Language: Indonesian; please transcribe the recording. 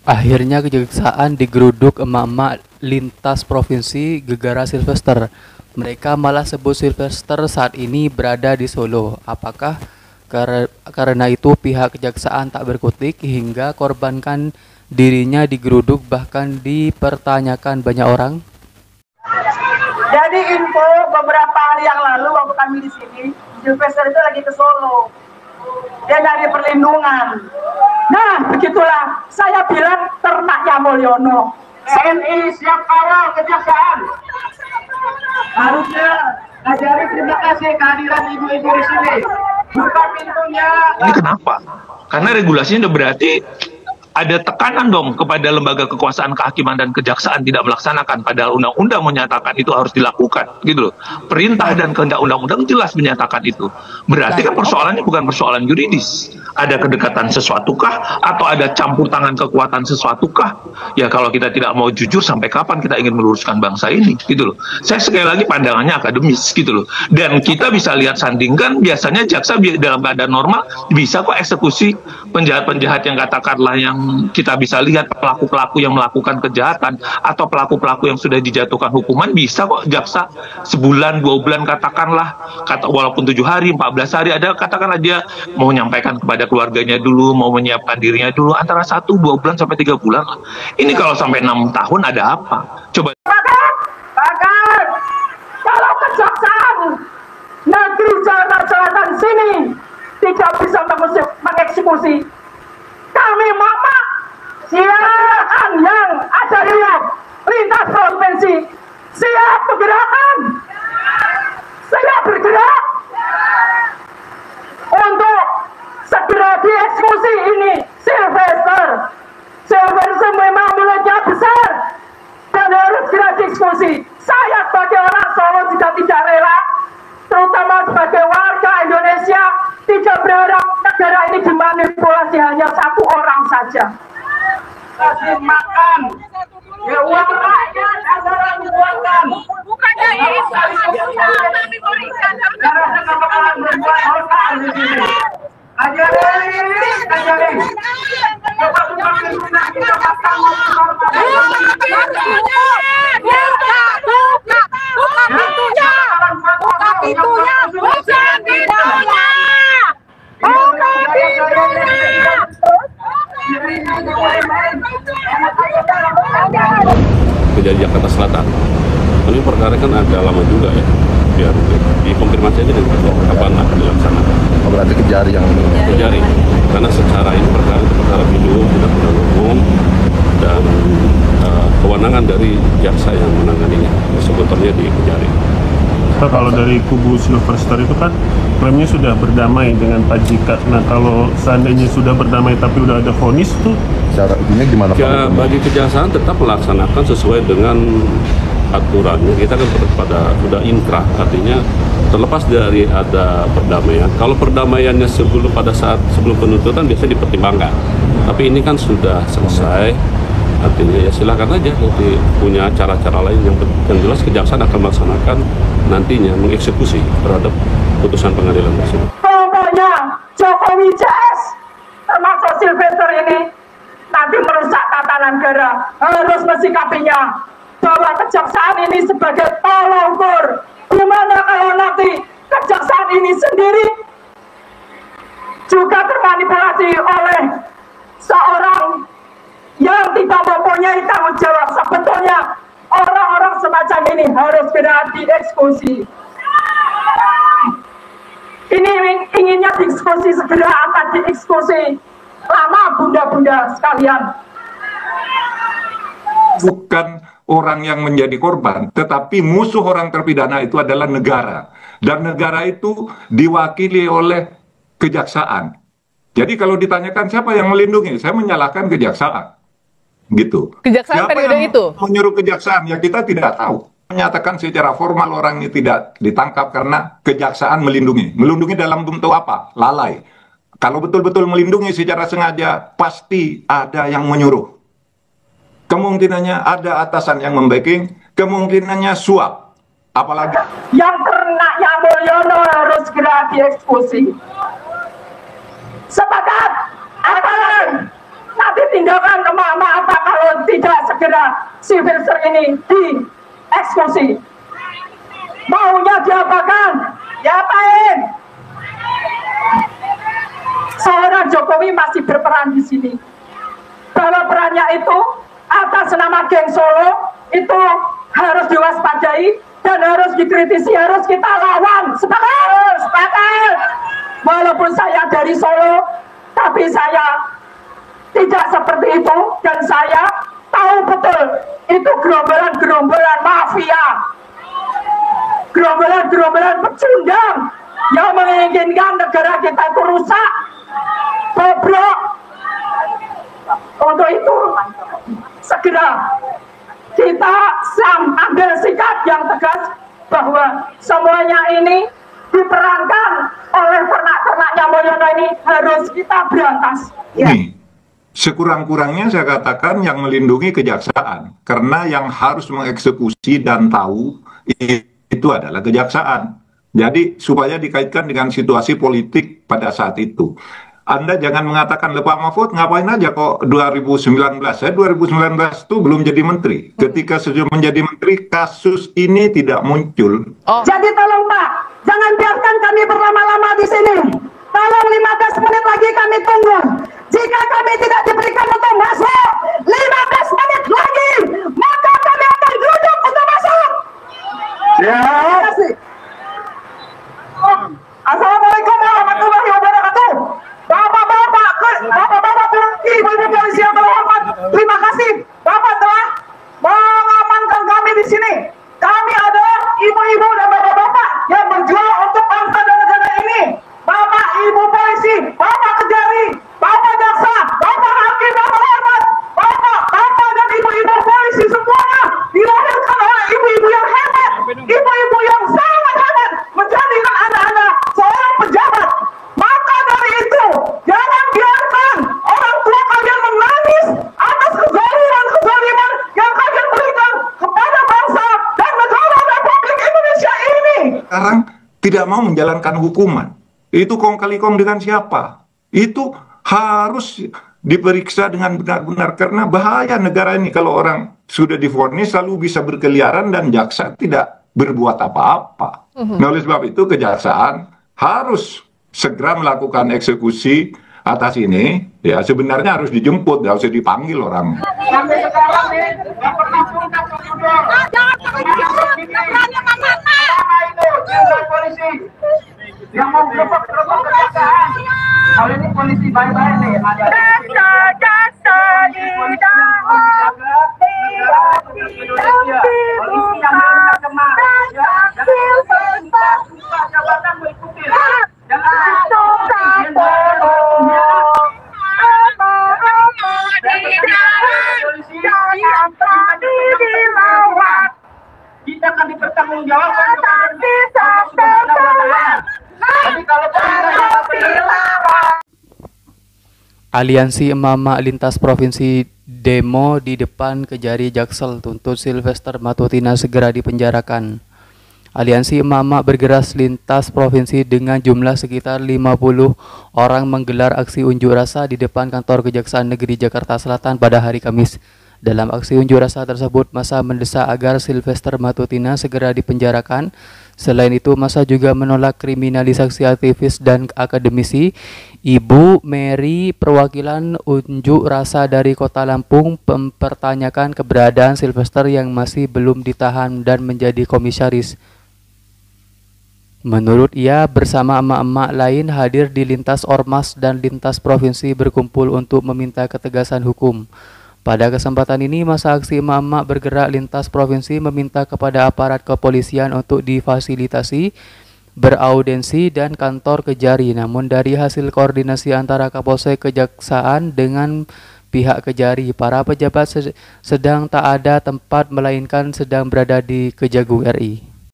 Akhirnya kejaksaan digeruduk emak-emak lintas provinsi gegara Sylvester. Mereka malah sebut Sylvester saat ini berada di Solo. Apakah karena itu pihak kejaksaan tak berkutik hingga korbankan dirinya digeruduk bahkan dipertanyakan banyak orang? Jadi info beberapa hari yang lalu waktu kami di sini, Sylvester itu lagi ke Solo. Dia dari perlindungan. Nah, begitulah saya bilang ternaknya Mulyono. TNI siap kawal kejaksaan. Harusnya Ajari terima kasih kehadiran ibu-ibu di sini. Buka pintunya. Ini kenapa? Karena regulasinya udah berarti ada tekanan dong kepada lembaga kekuasaan kehakiman dan kejaksaan tidak melaksanakan, padahal undang-undang menyatakan itu harus dilakukan gitu loh. Perintah dan kehendak undang-undang jelas menyatakan itu. Berarti kan persoalannya bukan persoalan yuridis. Ada kedekatan sesuatukah atau ada campur tangan kekuatan sesuatukah? Ya kalau kita tidak mau jujur, sampai kapan kita ingin meluruskan bangsa ini gitu loh. Saya sekali lagi pandangannya akademis gitu loh. Dan kita bisa lihat sandingkan, biasanya jaksa dalam keadaan normal bisa kok eksekusi penjahat-penjahat yang katakanlah yang kita bisa lihat pelaku-pelaku yang melakukan kejahatan atau pelaku-pelaku yang sudah dijatuhkan hukuman, bisa kok jaksa sebulan 2 bulan katakanlah, walaupun 7 hari 14 hari ada, katakanlah dia mau menyampaikan kepada keluarganya dulu, mau menyiapkan dirinya dulu, antara 1-2 bulan sampai 3 bulan lah. Ini kalau sampai 6 tahun ada apa? Coba. Bahkan kalau kejaksaan negeri Jakarta Selatan sini tidak bisa mengeksekusi, kami mama silakan yang ada di lintas provinsi siap bergerakan, siap bergerak untuk segera dieksekusi ini Sylvester. Sylvester memang mulutnya besar dan harus segera dieksekusi. Saya sebagai orang Solo juga tidak rela, terutama sebagai warga Indonesia, tidak berharap negara ini dimanipulasi hanya satu orang saja. Kasih makan, ya uang rakyat adalah dibuatkan. Bukannya itu kami berikan. Karena kami berbuat otak di sini. Ajarin. Coba buka pintunya, kita makan. Buka pintunya. Kejadian Jakarta Selatan. Ini perkara kan agak lama juga ya, biar dikonfirmasi aja dan kapan akan dilaksanakan. Oh, berarti Kejari yang Kejari, karena secara ini perkara itu perkara pidana tidak pidana umum dan kewenangan dari jaksa yang menanganinya sebetulnya di Kejari. Kalau dari kubu Sylvester itu kan klaimnya sudah berdamai dengan Pak JK. Nah kalau seandainya sudah berdamai tapi udah ada vonis tuh, cara ini gimana Pak? Ya, bagi kejaksaan tetap melaksanakan sesuai dengan aturannya. Kita kan sudah inkrah, artinya terlepas dari ada perdamaian. Kalau perdamaiannya sebelum penuntutan biasanya dipertimbangkan. Tapi ini kan sudah selesai, artinya ya silakan aja. Nanti punya cara-cara lain yang jelas kejaksaan akan melaksanakan nantinya mengeksekusi terhadap putusan pengadilan tersebut. Pokoknya Jokowi CS termasuk Sylvester ini nanti merusak tatanan negara, harus mensikapinya bahwa kejaksaan ini sebagai tolak ukur. Gimana kalau nanti kejaksaan ini sendiri juga termanipulasi oleh seorang yang tidak mempunyai tanggung jawab? Sebetulnya orang-orang semacam ini harus segera dieksekusi. Ini inginnya dieksekusi segera, akan dieksekusi lama bunda-bunda sekalian. Bukan orang yang menjadi korban, tetapi musuh orang terpidana itu adalah negara. Dan negara itu diwakili oleh kejaksaan. Jadi kalau ditanyakan siapa yang melindungi, saya menyalahkan kejaksaan. Gitu. Kejaksaan siapa periode yang itu menyuruh kejaksaan? Ya kita tidak tahu. Menyatakan secara formal orang ini tidak ditangkap karena kejaksaan melindungi. Melindungi dalam bentuk apa? Lalai. Kalau betul-betul melindungi secara sengaja, pasti ada yang menyuruh. Kemungkinannya ada atasan yang membacking, kemungkinannya suap. Apalagi yang ternaknya Mulyono harus segera dieksekusi. Sepakat? Akan. Nanti tindakan emak-emak apa kalau tidak segera si Filster ini dieksekusi? Maunya diapakan? Diapain? Seorang Jokowi masih berperan di sini. Bahwa perannya itu atas nama geng Solo itu harus diwaspadai dan harus dikritisi, harus kita lawan. Sepakat? Sepakat. Walaupun saya dari Solo, tapi saya tidak seperti itu dan saya tahu betul itu gerombolan-gerombolan mafia, gerombolan-gerombolan pecundang yang menginginkan negara kita itu rusak, bobrok. Untuk itu segera kita ambil sikap yang tegas bahwa semuanya ini diperankan oleh ternak-ternaknya Mulyono ini harus kita berantas. Ya. Sekurang-kurangnya saya katakan yang melindungi kejaksaan, karena yang harus mengeksekusi dan tahu itu adalah kejaksaan. Jadi supaya dikaitkan dengan situasi politik pada saat itu. Anda jangan mengatakan, Pak Mahfud ngapain aja kok 2019. Saya 2019 itu belum jadi menteri. Ketika sudah menjadi menteri, kasus ini tidak muncul. Jadi tolong Pak, jangan biarkan kami berlama-lama di sini. Tolong 15 menit lagi kami tunggu. Jika kami tidak diberikan untuk masuk 15 menit lagi, maka kami akan duduk untuk masuk. Terima kasih. Assalamualaikum warahmatullahi wabarakatuh. Bapak-bapak, ibu-ibu polisi yang terhormat, terima kasih Bapak telah mengamankan kami di sini. Kami adalah ibu-ibu dan bapak-bapak yang berjuang untuk bangsa dan negara ini. Bapak, ibu polisi, bapak kejari, bapak jaksa, bapak hakim yang terhormat, bapak dan ibu-ibu polisi semuanya dilahirkan oleh ibu-ibu yang hebat, ibu-ibu yang sangat hebat, menjadikan anak-anak seorang pejabat. Maka dari itu, jangan biarkan orang tua kalian menangis atas kezaliman yang kalian berikan kepada bangsa dan negara Republik Indonesia ini. Sekarang tidak mau menjalankan hukuman. Itu kong kali kong dengan siapa? Itu harus diperiksa dengan benar-benar, karena bahaya negara ini kalau orang sudah divonis lalu bisa berkeliaran dan jaksa tidak berbuat apa-apa. Nah, oleh sebab itu kejaksaan harus segera melakukan eksekusi atas ini. Ya sebenarnya harus dijemput, nggak usah dipanggil orang. Sampai sekarang nih, nggak pernah tuntas polisi yang mau gerobak kejaksaan. Kali ini polisi baik-baik nih. Jaksa di dalam polisi yang berkemah, jabatan mengikuti. Kita akan dipertanggungjawabkan Aliansi Emak-emak Lintas Provinsi demo di depan Kejari Jaksel tuntut Sylvester Matutina segera dipenjarakan. Aliansi Emak-emak Bergerak Lintas Provinsi dengan jumlah sekitar 50 orang menggelar aksi unjuk rasa di depan kantor Kejaksaan Negeri Jakarta Selatan pada hari Kamis. Dalam aksi unjuk rasa tersebut, massa mendesak agar Sylvester Matutina segera dipenjarakan. Selain itu, massa juga menolak kriminalisasi aktivis dan akademisi. Ibu Mary, perwakilan unjuk rasa dari Kota Lampung, mempertanyakan keberadaan Sylvester yang masih belum ditahan dan menjadi komisaris. Menurut ia, bersama emak-emak lain hadir di lintas ormas dan lintas provinsi berkumpul untuk meminta ketegasan hukum. Pada kesempatan ini, massa aksi emak-emak bergerak lintas provinsi meminta kepada aparat kepolisian untuk difasilitasi beraudensi dan kantor Kejari. Namun dari hasil koordinasi antara Kapolsek Kejaksaan dengan pihak Kejari, para pejabat sedang tak ada tempat melainkan sedang berada di Kejagung RI.